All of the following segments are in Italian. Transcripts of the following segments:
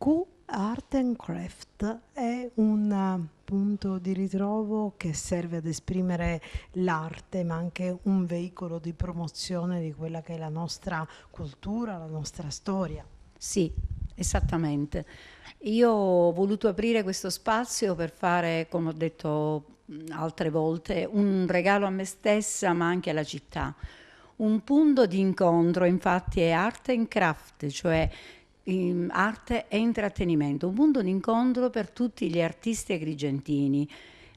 Q Art and Craft è un punto di ritrovo che serve ad esprimere l'arte, ma anche un veicolo di promozione di quella che è la nostra cultura, la nostra storia. Sì, esattamente. Io ho voluto aprire questo spazio per fare, come ho detto altre volte, un regalo a me stessa, ma anche alla città. Un punto di incontro, infatti, è art and craft, cioè arte e intrattenimento, un punto di incontro per tutti gli artisti agrigentini.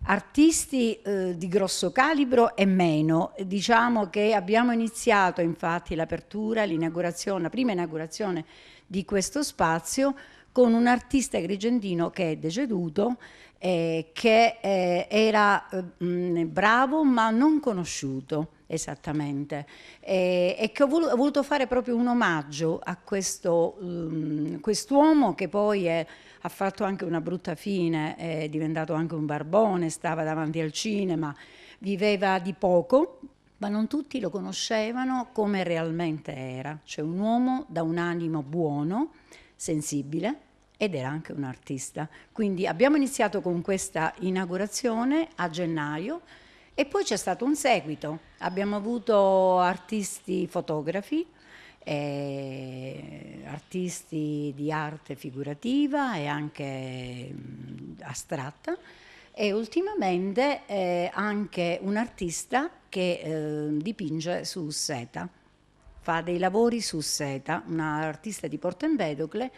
Artisti di grosso calibro e meno, diciamo che abbiamo iniziato infatti l'apertura, l'inaugurazione, la prima inaugurazione di questo spazio con un artista agrigentino che è deceduto, che era bravo ma non conosciuto esattamente, e che ho voluto fare proprio un omaggio a quest'uomo che poi ha fatto anche una brutta fine, è diventato anche un barbone, stava davanti al cinema, viveva di poco, ma non tutti lo conoscevano come realmente era, cioè un uomo da un animo buono, sensibile, ed era anche un artista. Quindi abbiamo iniziato con questa inaugurazione a gennaio e poi c'è stato un seguito. Abbiamo avuto artisti fotografi, artisti di arte figurativa e anche astratta, e ultimamente anche un artista che dipinge su seta, fa dei lavori su seta, un'artista di Porto Empedocle,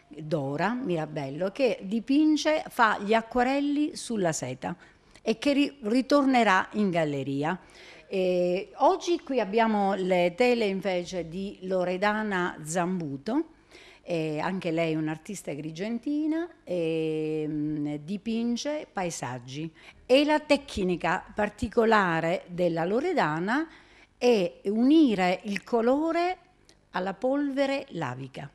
Dora Mirabello, che dipinge, fa gli acquarelli sulla seta e che ritornerà in galleria. Oggi qui abbiamo le tele invece di Loredana Zambuto, anche lei è un'artista agrigentina, dipinge paesaggi. E la tecnica particolare della Loredana è unire il colore alla polvere lavica.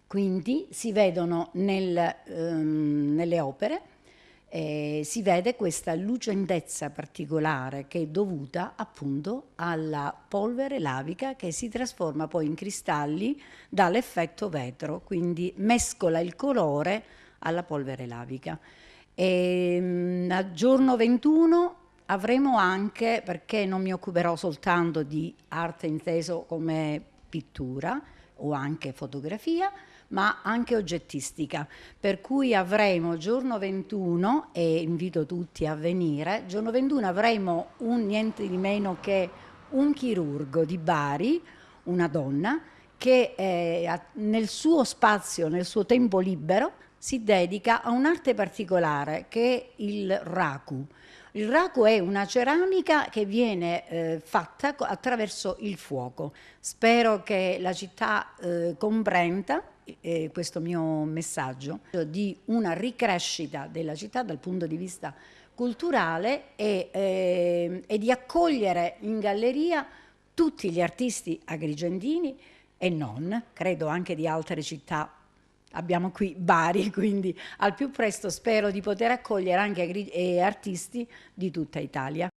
Quindi si vedono nelle opere, si vede questa lucentezza particolare che è dovuta appunto alla polvere lavica che si trasforma poi in cristalli dall'effetto vetro, quindi mescola il colore alla polvere lavica. A giorno 21 avremo anche, perché non mi occuperò soltanto di arte inteso come pittura o anche fotografia, ma anche oggettistica, per cui avremo giorno 21, e invito tutti a venire, giorno 21 avremo niente di meno che un chirurgo di Bari, una donna, che nel suo spazio, nel suo tempo libero, si dedica a un'arte particolare che è il raku. Il raku è una ceramica che viene fatta attraverso il fuoco. Spero che la città comprenda questo mio messaggio di una ricrescita della città dal punto di vista culturale e di accogliere in galleria tutti gli artisti agrigentini e non, credo anche di altre città. Abbiamo qui Bari, quindi al più presto spero di poter accogliere anche artisti di tutta Italia.